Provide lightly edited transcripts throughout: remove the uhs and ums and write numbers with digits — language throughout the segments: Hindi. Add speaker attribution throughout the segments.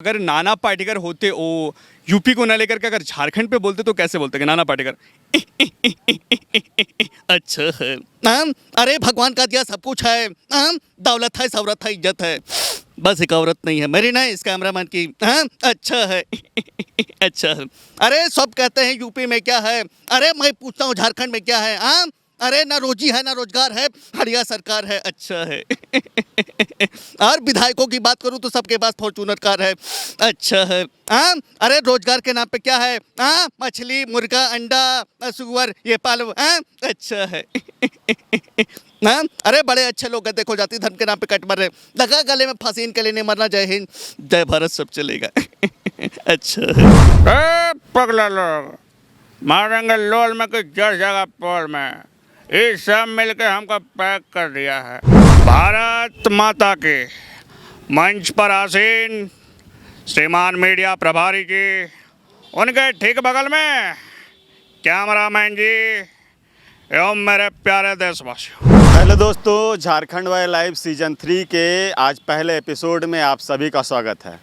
Speaker 1: अगर नाना पाटेकर होते वो यूपी को ना लेकर के अगर झारखंड पे बोलते तो कैसे बोलते कि नाना पाटेकर अच्छा है। अरे भगवान का दिया सब कुछ है। दौलत है, शौहरत है, इज्जत है, बस एक औरत नहीं है मेरी ना इस कैमरामैन की। अच्छा है। अच्छा है। अरे सब कहते हैं यूपी में क्या है, अरे मैं पूछता हूँ झारखंड में क्या है। अरे ना रोजी है ना रोजगार है, हड़िया सरकार है। अच्छा है। और विधायकों की बात करूं तो सबके पास फॉर्चूनर कार है। अच्छा है। अरे रोजगार के नाम पे क्या है, मछली, मुर्गा, अंडा, सुअर ये पालो। अच्छा है। अरे बड़े अच्छे लोग हैं, देखो जाति धर्म के नाम पे कट मर रहे, लगा गले में फांसी इनके लिए नहीं मरना। जय हिंद जय भारत सब चलेगा। अच्छा है।
Speaker 2: पगला लोग मारेंगे लोल में कि जड़ जगह पोल में, ये सब मिलके हमको पैक कर दिया है। भारत माता के मंच पर आसीन श्रीमान मीडिया प्रभारी जी, उनके ठीक बगल में कैमरामैन जी एवं मेरे प्यारे देशवासियों।
Speaker 3: हेलो दोस्तों, झारखंड वाले लाइव सीजन 3 के आज पहले एपिसोड में आप सभी का स्वागत है।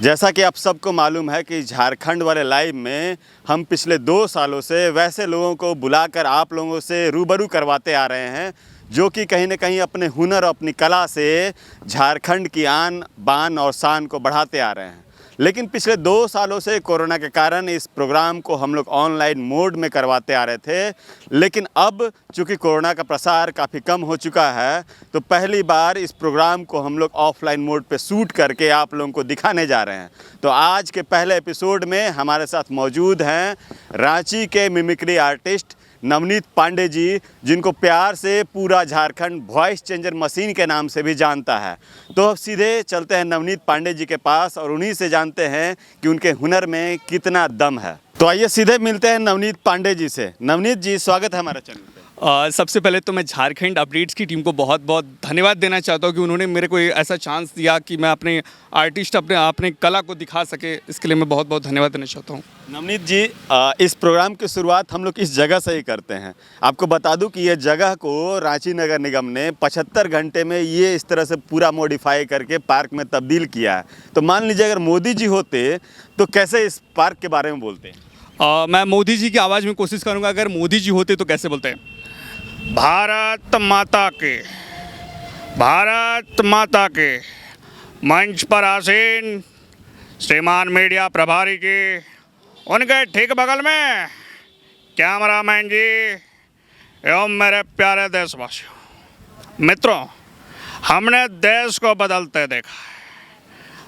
Speaker 3: जैसा कि आप सबको मालूम है कि झारखंड वाले लाइव में हम पिछले 2 सालों से वैसे लोगों को बुलाकर आप लोगों से रूबरू करवाते आ रहे हैं जो कि कहीं न कहीं अपने हुनर और अपनी कला से झारखंड की आन बान और शान को बढ़ाते आ रहे हैं। लेकिन पिछले 2 सालों से कोरोना के कारण इस प्रोग्राम को हम लोग ऑनलाइन मोड में करवाते आ रहे थे, लेकिन अब चूँकि कोरोना का प्रसार काफ़ी कम हो चुका है तो पहली बार इस प्रोग्राम को हम लोग ऑफलाइन मोड पे शूट करके आप लोगों को दिखाने जा रहे हैं। तो आज के पहले एपिसोड में हमारे साथ मौजूद हैं रांची के मिमिक्री आर्टिस्ट नवनीत पांडे जी, जिनको प्यार से पूरा झारखंड वॉइस चेंजर मशीन के नाम से भी जानता है। तो अब सीधे चलते हैं नवनीत पांडे जी के पास और उन्हीं से जानते हैं कि उनके हुनर में कितना दम है। तो आइए सीधे मिलते हैं नवनीत पांडे जी से। नवनीत जी, स्वागत है हमारे चैनल पे।
Speaker 1: सबसे पहले तो मैं झारखंड अपडेट्स की टीम को बहुत बहुत धन्यवाद देना चाहता हूँ कि उन्होंने मेरे को ऐसा चांस दिया कि मैं अपने आर्टिस्ट अपने कला को दिखा सके। इसके लिए मैं बहुत बहुत धन्यवाद देना चाहता हूँ।
Speaker 3: नवनीत जी, इस प्रोग्राम की शुरुआत हम लोग इस जगह से ही करते हैं। आपको बता दूं कि ये जगह को रांची नगर निगम ने 75 घंटे में ये इस तरह से पूरा मॉडिफाई करके पार्क में तब्दील किया है। तो मान लीजिए अगर मोदी जी होते तो कैसे इस पार्क के बारे में बोलते हैं?
Speaker 1: मैं मोदी जी की आवाज़ में कोशिश करूँगा, अगर मोदी जी होते तो कैसे बोलते हैं?
Speaker 2: भारत माता के मंच पर आसीन श्रीमान मीडिया प्रभारी जी, उनके ठीक बगल में कैमरामैन जी एवं मेरे प्यारे देशवासियों। मित्रों, हमने देश को बदलते देखा है,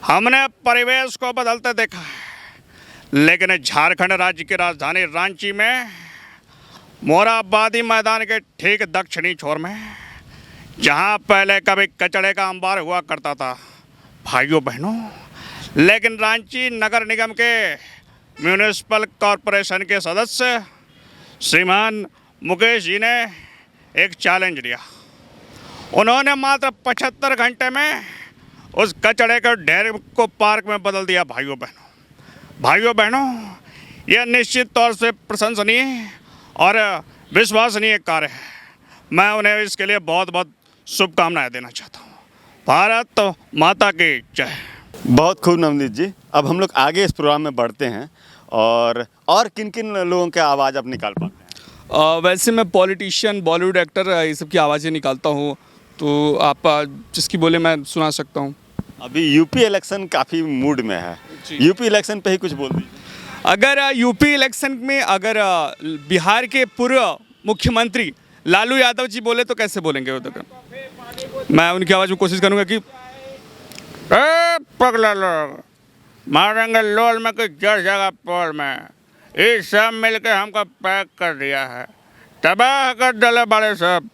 Speaker 2: हमने परिवेश को बदलते देखा है, लेकिन झारखंड राज्य की राजधानी रांची में मोरहाबादी मैदान के ठीक दक्षिणी छोर में, जहां पहले कभी कचड़े का अंबार हुआ करता था भाइयों बहनों, लेकिन रांची नगर निगम के म्यूनिसिपल कॉरपोरेशन के सदस्य श्रीमान मुकेश जी ने एक चैलेंज लिया। उन्होंने मात्र 75 घंटे में उस कचड़े के ढेर को पार्क में बदल दिया। भाइयों बहनों, यह निश्चित तौर से प्रशंसनीय और विश्वसनीय कार्य है। मैं उन्हें इसके लिए बहुत बहुत शुभकामनाएं देना चाहता हूँ। भारत माता की जय।
Speaker 3: बहुत खूब नवनीत जी। अब हम लोग आगे इस प्रोग्राम में बढ़ते हैं और किन किन लोगों की आवाज़ आप निकाल पाते हैं?
Speaker 1: वैसे मैं पॉलिटिशियन, बॉलीवुड एक्टर, ये सब की आवाज़ें निकालता हूँ, तो आप जिसकी बोले मैं सुना सकता हूँ।
Speaker 3: अभी यूपी इलेक्शन काफ़ी मूड में है, यूपी इलेक्शन पे ही कुछ बोल दीजिए।
Speaker 1: अगर यूपी इलेक्शन में अगर बिहार के पूर्व मुख्यमंत्री लालू यादव जी बोले तो कैसे बोलेंगे वो? तक मैं उनकी आवाज़ में कोशिश करूँगा कि
Speaker 2: पगला लोग मारेंगे लोल में कि जड़ जगह पोल में, ये सब मिलके हमको पैक कर दिया है, तबाह कर डाले बड़े सब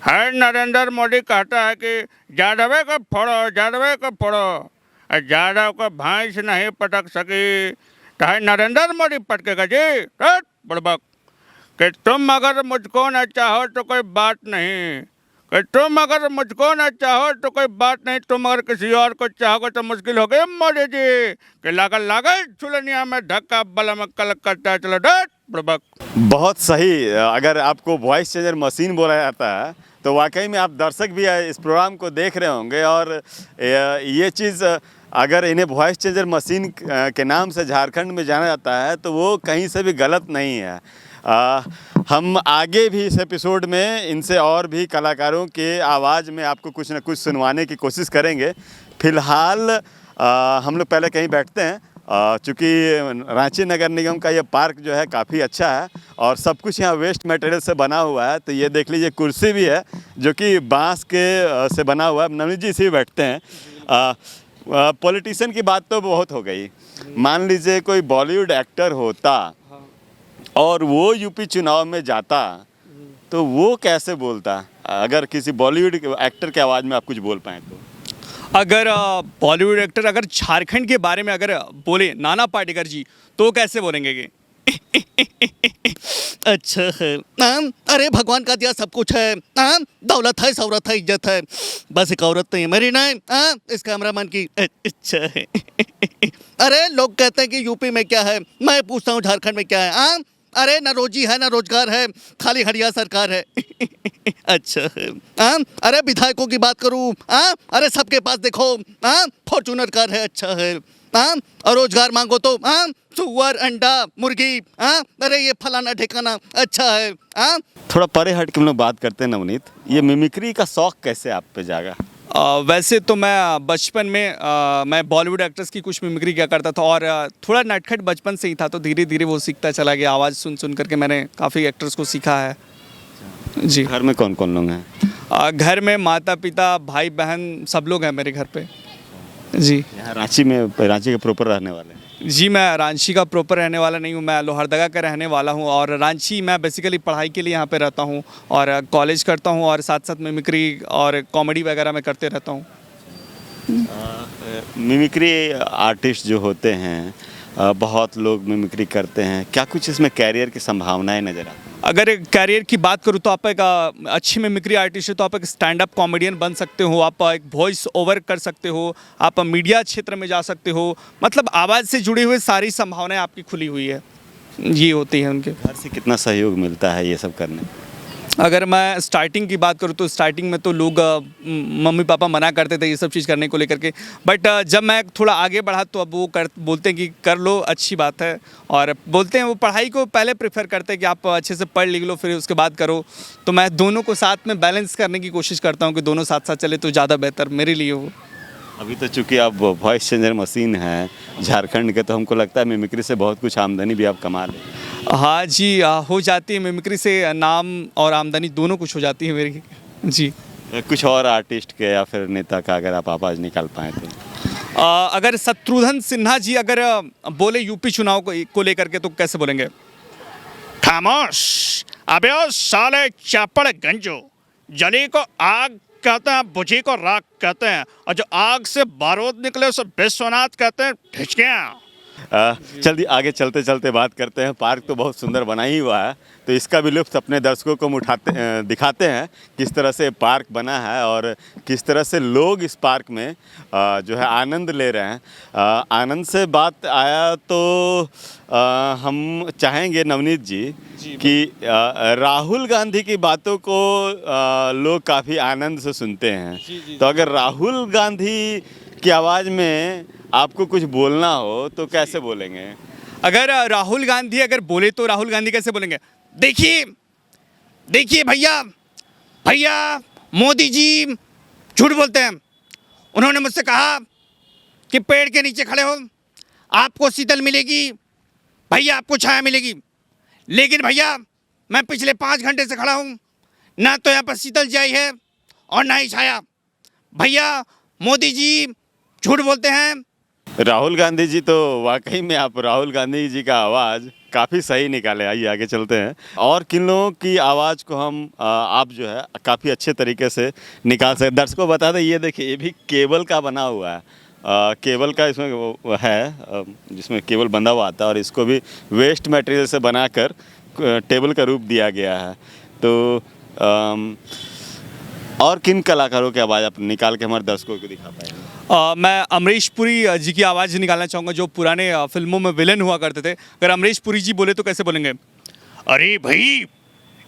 Speaker 2: है। नरेंद्र मोदी कहता है कि यादवे को फोड़ो, यादवे को फोड़ो, यादव को भैंस नहीं पटक सकी चाहे नरेंद्र मोदी पटकेगा जी। बड़बक कि तुम अगर मुझको न चाहो तो कोई बात नहीं, कि तुम अगर मुझको न चाहो तो कोई बात नहीं, तुम अगर किसी और को चाहोगे तो मुश्किल हो गई मोदी जी। कि लागल लागल चुलनिया में धक्का बलम कल करता चलो। बड़बक
Speaker 3: बहुत सही। अगर आपको वॉइस चेंजर मशीन बोला जाता है तो वाकई में आप दर्शक भी इस प्रोग्राम को देख रहे होंगे और ये चीज़ अगर इन्हें वॉइस चेंजर मशीन के नाम से झारखंड में जाना जाता है तो वो कहीं से भी गलत नहीं है। हम आगे भी इस एपिसोड में इनसे और भी कलाकारों के आवाज़ में आपको कुछ ना कुछ सुनवाने की कोशिश करेंगे। फ़िलहाल हम लोग पहले कहीं बैठते हैं, चूँकि रांची नगर निगम का ये पार्क जो है काफ़ी अच्छा है और सब कुछ यहाँ वेस्ट मटेरियल से बना हुआ है। तो ये देख लीजिए कुर्सी भी है जो कि बांस के से बना हुआ है। नवनीत जी इसी में बैठते हैं। पॉलिटिशियन की बात तो बहुत हो गई। मान लीजिए कोई बॉलीवुड एक्टर होता और वो यूपी चुनाव में जाता तो वो कैसे बोलता? अगर किसी बॉलीवुड एक्टर के आवाज़ में आप कुछ बोल पाएँ तो।
Speaker 2: अगर बॉलीवुड एक्टर अगर झारखंड के बारे में अगर बोले नाना पाटेकर जी तो कैसे बोलेंगे कि
Speaker 1: अच्छा है। अरे भगवान का दिया सब कुछ है। दौलत है, शौहरत है, इज्जत है, बस एक औरत नहीं है मेरी नहीं। इस कैमरामैन की अच्छा है। अरे लोग कहते हैं कि यूपी में क्या है, मैं पूछता हूँ झारखंड में क्या है। अरे ना रोजी है ना रोजगार है, खाली हड़िया सरकार है। अच्छा है। अरे विधायकों की बात करूँ, अरे सबके पास देखो फॉर्चूनर कार है। अच्छा है। और रोजगार मांगो तो सुअर, अंडा, मुर्गी, अरे ये फलाना ठिकाना। अच्छा है।
Speaker 3: थोड़ा परे हट के हम लोग बात करते हैं नवनीत, ये मिमिक्री का शौक कैसे आप पे जागा?
Speaker 2: वैसे तो मैं बचपन में मैं बॉलीवुड एक्टर्स की कुछ मिमिक्री किया करता था और थोड़ा नटखट बचपन से ही था, तो धीरे धीरे वो सीखता चला गया। आवाज़ सुन सुन करके मैंने काफ़ी एक्टर्स को सीखा है जी।
Speaker 3: घर में कौन कौन लोग हैं?
Speaker 2: घर में माता पिता भाई बहन सब लोग हैं मेरे घर पे जी।
Speaker 3: यहाँ रांची में, रांची के प्रॉपर रहने वाले हैं?
Speaker 2: जी मैं रांची का प्रॉपर रहने वाला नहीं हूँ, मैं लोहरदगा का रहने वाला हूँ और रांची मैं बेसिकली पढ़ाई के लिए यहाँ पे रहता हूँ और कॉलेज करता हूँ और साथ साथ मिमिक्री और कॉमेडी वगैरह मैं करते रहता हूँ।
Speaker 3: मिमिक्री आर्टिस्ट जो होते हैं, बहुत लोग मिमिक्री करते हैं, क्या कुछ इसमें कैरियर की संभावनाएं नज़र आती हैं?
Speaker 2: अगर कैरियर की बात करूँ तो आप एक अच्छी मिमिक्री आर्टिस्ट है तो आप एक स्टैंड अप कॉमेडियन बन सकते हो, आप एक वॉइस ओवर कर सकते हो, आप मीडिया क्षेत्र में जा सकते हो। मतलब आवाज़ से जुड़ी हुई सारी संभावनाएं आपकी खुली हुई है, ये होती है उनके।
Speaker 3: घर से कितना सहयोग मिलता है ये सब करने?
Speaker 2: अगर मैं स्टार्टिंग की बात करूँ तो स्टार्टिंग में तो लोग मम्मी पापा मना करते थे ये सब चीज़ करने को लेकर के, बट जब मैं थोड़ा आगे बढ़ा तो अब वो बोलते हैं कि कर लो, अच्छी बात है। और बोलते हैं वो पढ़ाई को पहले प्रेफर करते हैं कि आप अच्छे से पढ़ लिख लो फिर उसके बाद करो। तो मैं दोनों को साथ में बैलेंस करने की कोशिश करता हूँ कि दोनों साथ साथ चले तो ज़्यादा बेहतर मेरे लिए हो।
Speaker 3: अभी तो चूँकि आप वॉइस चेंजर मशीन है झारखंड के, तो हमको लगता है मिमिक्री से बहुत कुछ आमदनी भी आप कमा लें।
Speaker 2: हाँ जी, हो जाती है मिमिक्री से, नाम और आमदनी दोनों कुछ हो जाती है मेरी जी।
Speaker 3: कुछ और आर्टिस्ट के या फिर नेता का अगर आप आवाज़ निकाल पाएँ तो?
Speaker 2: अगर शत्रुघ्न सिन्हा जी अगर बोले यूपी चुनाव को लेकर के तो कैसे बोलेंगे?
Speaker 4: खामोश, अबे ओ साले चापड़ गंजो, जली को आग कहते हैं, बुझी को राख कहते हैं, और जो आग से बारूद निकले उसे विश्वनाथ कहते हैं ढिचकियाँ।
Speaker 3: जल्दी आगे चलते चलते बात करते हैं। पार्क तो बहुत सुंदर बना ही हुआ है, तो इसका भी लुत्फ अपने दर्शकों को हम दिखाते हैं किस तरह से पार्क बना है और किस तरह से लोग इस पार्क में जो है आनंद ले रहे हैं। आनंद से बात आया तो हम चाहेंगे नवनीत जी कि राहुल गांधी की बातों को लोग काफ़ी आनंद से सुनते हैं। तो अगर राहुल गांधी की आवाज़ में आपको कुछ बोलना हो तो कैसे बोलेंगे?
Speaker 2: अगर राहुल गांधी अगर बोले तो राहुल गांधी कैसे बोलेंगे?
Speaker 4: देखिए देखिए भैया भैया मोदी जी झूठ बोलते हैं। उन्होंने मुझसे कहा कि पेड़ के नीचे खड़े हो आपको शीतल मिलेगी, भैया आपको छाया मिलेगी, लेकिन भैया मैं पिछले 5 घंटे से खड़ा हूँ, ना तो यहाँ पर शीतल जाई है और ना ही छाया। भैया मोदी जी झूठ बोलते हैं।
Speaker 3: राहुल गांधी जी तो वाकई में आप राहुल गांधी जी का आवाज़ काफ़ी सही निकाले। आइए आगे चलते हैं और किन लोगों की आवाज़ को हम आप जो है काफ़ी अच्छे तरीके से निकाल सकते। दर्शकों बता दें, ये देखिए ये भी केबल का बना हुआ है। केबल का इसमें वो है जिसमें केबल बंधा हुआ आता है और इसको भी वेस्ट मटेरियल से बनाकर टेबल का रूप दिया गया है। तो और किन कलाकारों की आवाज़ आप निकाल के हमारे दर्शकों को दिखा पाएंगे?
Speaker 2: मैं अमरीश पुरी जी की आवाज़ निकालना चाहूँगा जो पुराने फिल्मों में विलन हुआ करते थे। अगर अमरीश पुरी जी बोले तो कैसे बोलेंगे?
Speaker 4: अरे भाई,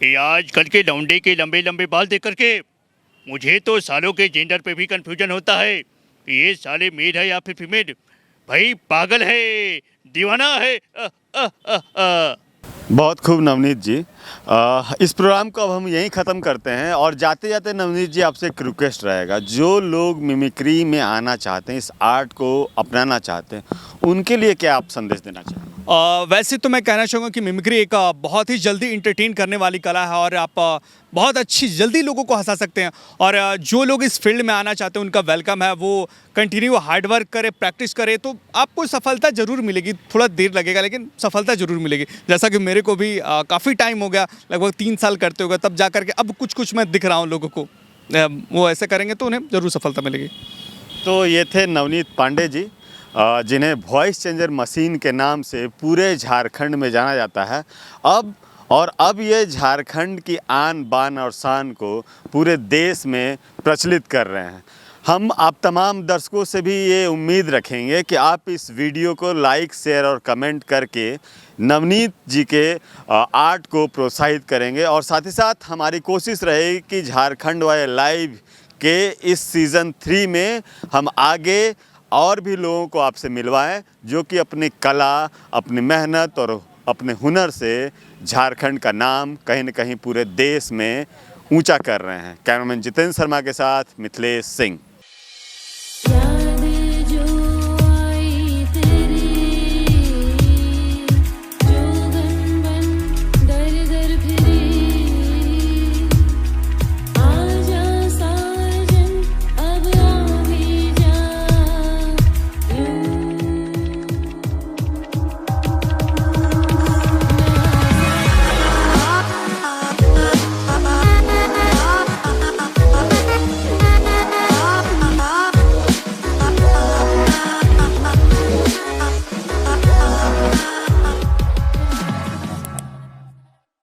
Speaker 4: ये आजकल के लौंडे के लंबे लंबे बाल देख करके मुझे तो सालों के जेंडर पे भी कंफ्यूजन होता है।
Speaker 2: ये साले मेड है या फिर फीमेल, भाई पागल है, दीवाना है।
Speaker 3: बहुत खूब नवनीत जी। इस प्रोग्राम को अब हम यहीं ख़त्म करते हैं और जाते जाते नवनीत जी आपसे एक रिक्वेस्ट रहेगा, जो लोग मिमिक्री में आना चाहते हैं, इस आर्ट को अपनाना चाहते हैं, उनके लिए क्या आप संदेश देना चाहेंगे?
Speaker 4: वैसे तो मैं कहना चाहूँगा कि मिमिक्री एक बहुत ही जल्दी इंटरटेन करने वाली कला है और आप बहुत अच्छी जल्दी लोगों को हंसा सकते हैं। और जो लोग इस फील्ड में आना चाहते हैं उनका वेलकम है, वो कंटिन्यू हार्ड वर्क करे, प्रैक्टिस करे, तो आपको सफलता ज़रूर मिलेगी। थोड़ा देर लगेगा लेकिन सफलता ज़रूर मिलेगी। जैसा कि मेरे को भी काफ़ी टाइम हो गया, लगभग 3 साल करते होगा, तब जा करके अब कुछ मैं दिख रहा हूँ लोगों को। वो ऐसे करेंगे तो उन्हें ज़रूर सफलता मिलेगी।
Speaker 3: तो ये थे नवनीत पांडे जी, जिन्हें वॉइस चेंजर मशीन के नाम से पूरे झारखंड में जाना जाता है। अब ये झारखंड की आन बान और शान को पूरे देश में प्रचलित कर रहे हैं। हम आप तमाम दर्शकों से भी ये उम्मीद रखेंगे कि आप इस वीडियो को लाइक, शेयर और कमेंट करके नवनीत जी के आर्ट को प्रोत्साहित करेंगे। और साथ ही साथ हमारी कोशिश रहेगी कि झारखंड वाले लाइव के इस सीज़न 3 में हम आगे और भी लोगों को आपसे मिलवाएं, जो कि अपनी कला, अपनी मेहनत और अपने हुनर से झारखंड का नाम कहीं न कहीं पूरे देश में ऊंचा कर रहे हैं। कैमरामैन जितेंद्र शर्मा के साथ मिथिलेश सिंह।